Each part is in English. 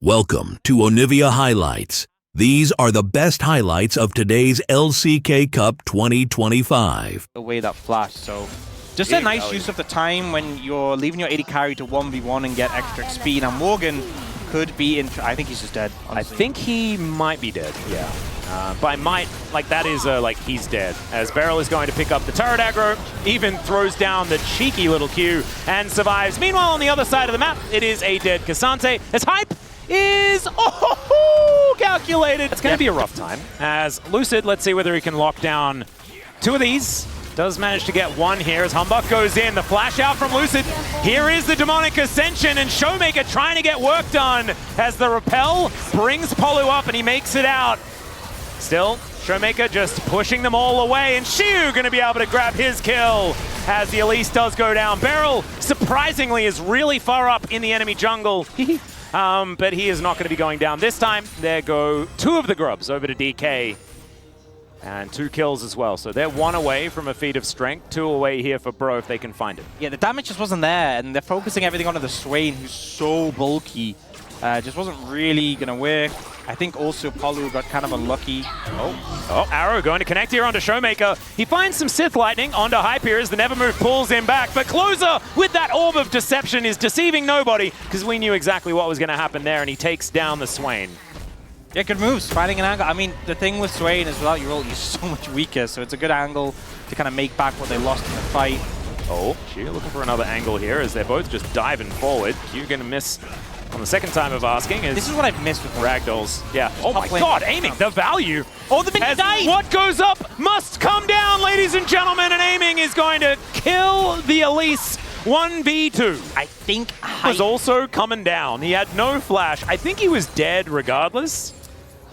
Welcome to Onivia Highlights. These are the best highlights of today's LCK Cup 2025. Away that flash, so just a nice use of the time when you're leaving your 80 carry to 1v1 and get extra speed. Now Morgan could be in. I think he's just dead, honestly. I think he might be dead, yeah. By might, like that is like he's dead. As Beryl is going to pick up the turret aggro, even throws down the cheeky little Q and survives. Meanwhile, on the other side of the map, it is a dead Cassante. As Hype is calculated. It's going to be a rough time. As Lucid, let's see whether he can lock down two of these. Does manage to get one here as Humbug goes in. The flash out from Lucid. Here is the Demonic Ascension, and Showmaker trying to get work done as the Repel brings Polu up and he makes it out. Still, Showmaker just pushing them all away, and Shiu going to be able to grab his kill as the Elise does go down. Beryl, surprisingly, is really far up in the enemy jungle. But he is not going to be going down this time. There go two of the grubs over to DK. And 2 kills as well. So they're 1 away from a feat of strength, 2 away here for Bro if they can find it. Yeah, the damage just wasn't there, and they're focusing everything onto the Swain, who's so bulky. Just wasn't really going to work. I think also Polu got kind of unlucky. Oh, Arrow going to connect here onto Showmaker. He finds some Sith Lightning onto Hyper as the Never Move pulls him back. But Closer with that Orb of Deception is deceiving nobody because we knew exactly what was going to happen there, and he takes down the Swain. Yeah, good moves, finding an angle. I mean, the thing with Swain is without your ult, you're so much weaker, so it's a good angle to kind of make back what they lost in the fight. Oh, Q looking for another angle here as they're both just diving forward. Q going to miss on the second time of asking. This is what I've missed with Ragdolls. Yeah. Oh my God, aiming, the value. Oh, the as what goes up must come down, ladies and gentlemen, and aiming is going to kill the Elise 1v2. I think Hype was also coming down. He had no flash. I think he was dead regardless.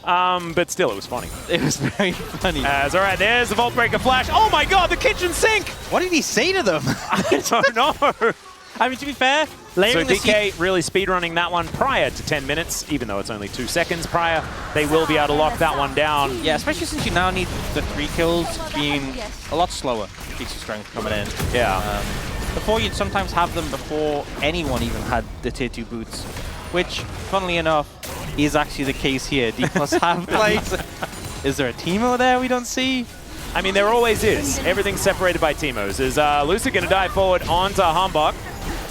But still, it was funny. It was very funny. As, all right, there's the Vault Breaker flash. Oh my God, the kitchen sink! What did he say to them? I don't know. I mean, to be fair, so DK really speedrunning that one prior to 10 minutes, even though it's only 2 seconds prior. They will be able to lock that one down. Yeah, especially since you now need the 3 kills being a lot slower. Feats of strength coming in. Yeah. Before you'd sometimes have them before anyone even had the tier 2 boots, which, funnily enough, is actually the case here. Dplus have like, is there a Teemo there we don't see? I mean, there always is. Everything's separated by Teemos. Is Lucid going to dive forward onto Humbug?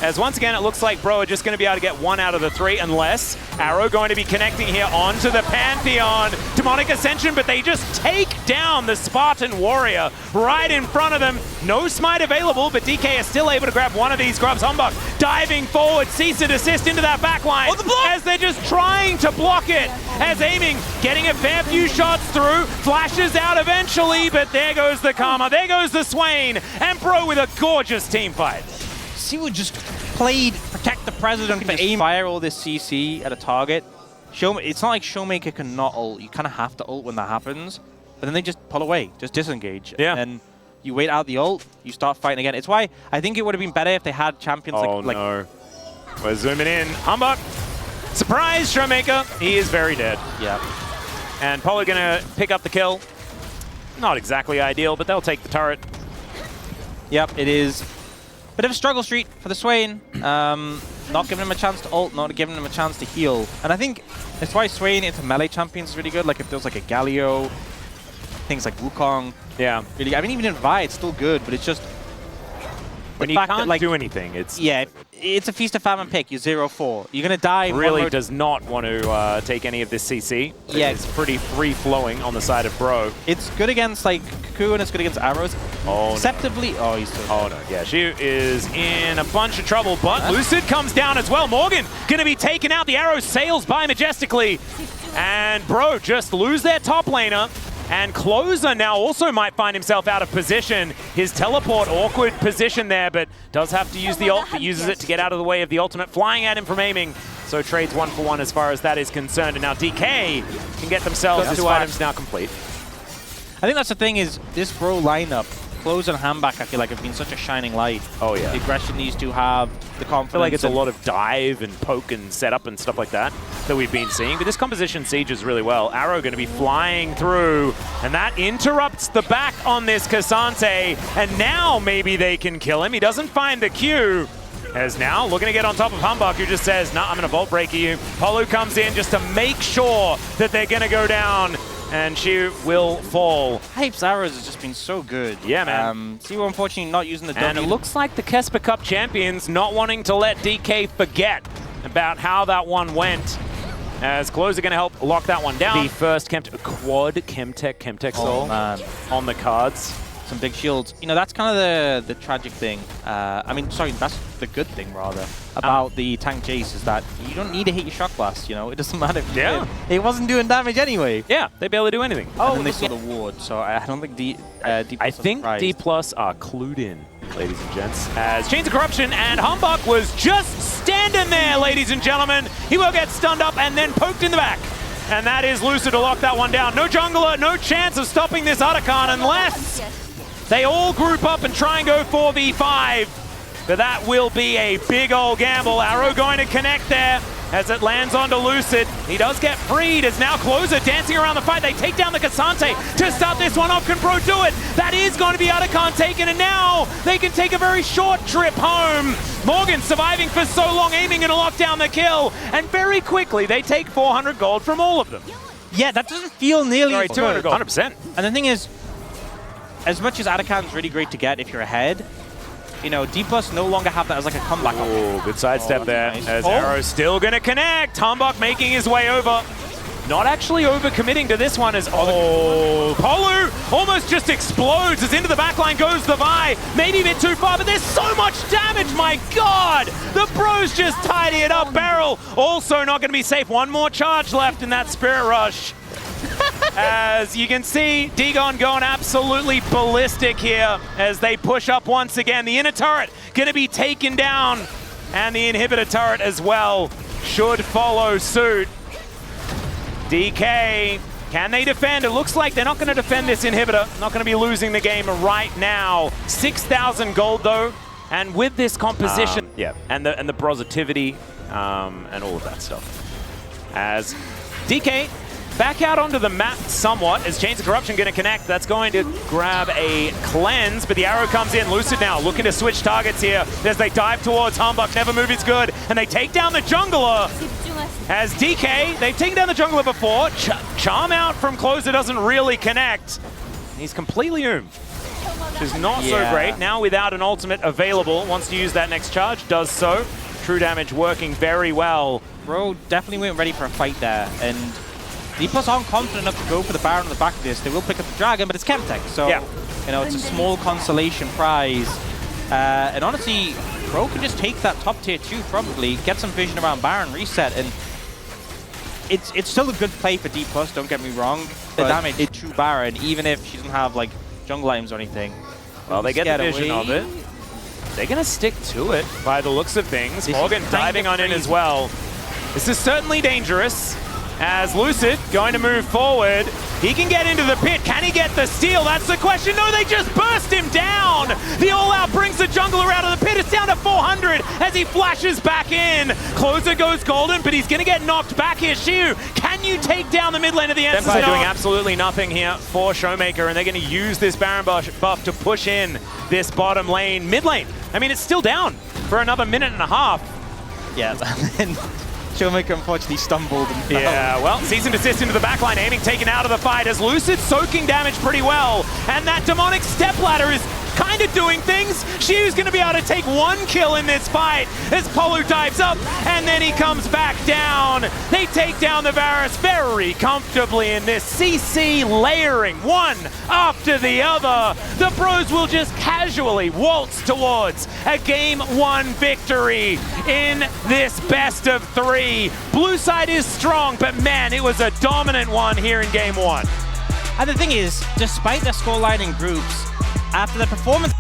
As once again, it looks like Bro are just going to be able to get 1 out of the 3, unless Arrow going to be connecting here onto the Pantheon. Demonic Ascension, but they just take down the Spartan Warrior right in front of them. No smite available, but DK is still able to grab one of these grubs. Humbug diving forward, cease and desist into that backline as they're just trying to block it. As aiming, getting a fair few shots through, flashes out eventually, but there goes the Karma, there goes the Swain, and Bro with a gorgeous team fight. Siwu just played Protect the President for aim. Fire all this CC at a target. It's not like Showmaker can not ult. You kind of have to ult when that happens. But then they just pull away, just disengage. Yeah. And you wait out the ult, you start fighting again. It's why I think it would have been better if they had champions like... no. We're zooming in. Humbug. Surprise, Showmaker. He is very dead. Yeah. And probably going to pick up the kill. Not exactly ideal, but they'll take the turret. Yep, it is. Bit of a struggle street for the Swain. Not giving him a chance to ult, not giving him a chance to heal. And I think that's why Swain into melee champions is really good. Like if there's like a Galio, things like Wukong. Yeah. Really, I mean, even in Vi, it's still good, but it's just... When you can't do anything, it's... Yeah, it's a feast of famine pick. You're 0-4. You're going to die. Really does not want to take any of this CC. Yeah. It's pretty free-flowing on the side of Bro. It's good against, like, Cuckoo, and it's good against arrows. Oh, Deceptively... No. Oh, he's still... Oh, no. Yeah, she is in a bunch of trouble, but Lucid comes down as well. Morgan going to be taken out. The arrow sails by majestically. And Bro just lose their top laner. And Closer now also might find himself out of position. His teleport, awkward position there, but does have to use the ult, but uses it to get out of the way of the ultimate, flying at him from aiming. So trades 1 for 1 as far as that is concerned. And now DK can get themselves 2 items now complete. I think that's the thing is, this Bro lineup, Closer and Handback, I feel like have been such a shining light. Oh yeah. The aggression these two have, the confidence. I feel like it's a lot of dive and poke and setup and stuff like that we've been seeing. But this composition sieges really well. Arrow going to be flying through, and that interrupts the back on this Cassante. And now maybe they can kill him. He doesn't find the Q. As now looking to get on top of Humbug, who just says, nah, I'm going to Vault Breaker you. Polu comes in just to make sure that they're going to go down, and she will fall. Hype's arrows has just been so good. Yeah, man. Zero unfortunately not using the And it looks like the Kesper Cup champions not wanting to let DK forget about how that one went. As Closer going to help lock that one down. The first quad Chemtech Soul on the cards. Some big shields. You know, that's kind of the tragic thing. I mean, sorry, that's the good thing, rather, about the tank Jace is that you don't need to hit your Shock Blast, you know? It doesn't matter if you did. It wasn't doing damage anyway. Yeah, they barely do anything. Oh, and then they saw the ward, so I don't think Dplus I think Dplus are clued in, ladies and gents. As Chains of Corruption and Humbug was just standing there, ladies and gentlemen. He will get stunned up and then poked in the back. And that is Lucid to lock that one down. No jungler, no chance of stopping this Otacon unless they all group up and try and go 4v5. But that will be a big old gamble. Arrow going to connect there as it lands onto Lucid. He does get freed as now Closer dancing around the fight. They take down the Cassante to start this one off. Can Bro do it? That is going to be Otacon taken, and now they can take a very short trip home. Morgan surviving for so long, aiming to lock down the kill, and very quickly they take 400 gold from all of them. Yeah, that doesn't feel nearly Sorry, 200 gold. 100%. And the thing is, as much as Otacon's really great to get if you're ahead, you know, Dplus no longer have that as like a comeback option. Oh, good sidestep there. Nice. As Arrow's still going to connect. Humbug making his way over. Not actually over-committing to this one as, Polu almost just explodes as into the backline goes the Vi. Maybe a bit too far, but there's so much damage, my God! The Bros just tidy it up. Barrel also not going to be safe. One more charge left in that Spirit Rush. As you can see, Dagon going absolutely ballistic here as they push up once again. The inner turret going to be taken down, and the inhibitor turret as well should follow suit. DK, can they defend? It looks like they're not going to defend this inhibitor. Not going to be losing the game right now. 6,000 gold though, and with this composition, and the positivity, and all of that stuff. As DK back out onto the map somewhat as Chains of Corruption going to connect. That's going to grab a cleanse, but the arrow comes in. Lucid now looking to switch targets here as they dive towards Humbug. Never move is good, and they take down the jungler. As DK, they've taken down the jungler before. Charm out from Closer doesn't really connect. He's completely which is not so great. Now without an ultimate available, wants to use that next charge, does so. True damage working very well. Bro definitely weren't ready for a fight there, and Dplus aren't confident enough to go for the Baron on the back of this. They will pick up the Dragon, but it's Chemtech, so you know, it's a small consolation prize. And honestly, Bro can just take that top tier 2 probably, get some vision around Baron, reset, and it's still a good play for Dplus, don't get me wrong. The damage is true Baron, even if she doesn't have like jungle items or anything. Well, they get the vision of it. They're going to stick to it by the looks of things. Morgan diving on in as well. This is certainly dangerous. As Lucid going to move forward, he can get into the pit. Can he get the steal? That's the question. No, they just burst him down. The all-out brings the jungler out of the pit. It's down to 400 as he flashes back in. Closer goes golden, but he's going to get knocked back here. Shiu, can you take down the mid lane of the Ensign? They're doing absolutely nothing here for Showmaker, and they're going to use this Baron buff to push in this bottom lane. Mid lane, I mean, it's still down for another minute and a half. Yeah, and Showmaker unfortunately stumbled and fell. Yeah, well, cease and desist into the backline, aiming taken out of the fight as Lucid soaking damage pretty well. And that demonic stepladder is kind of doing things. Shiu's going to be able to take one kill in this fight as Polu dives up and then he comes back down. They take down the Varus very comfortably in this CC layering one after the other. The Bros will just casually waltz towards a Game 1 victory in this best of 3. Blue side is strong, but man, it was a dominant one here in Game 1. And the thing is, despite their scoreline in groups, after the performance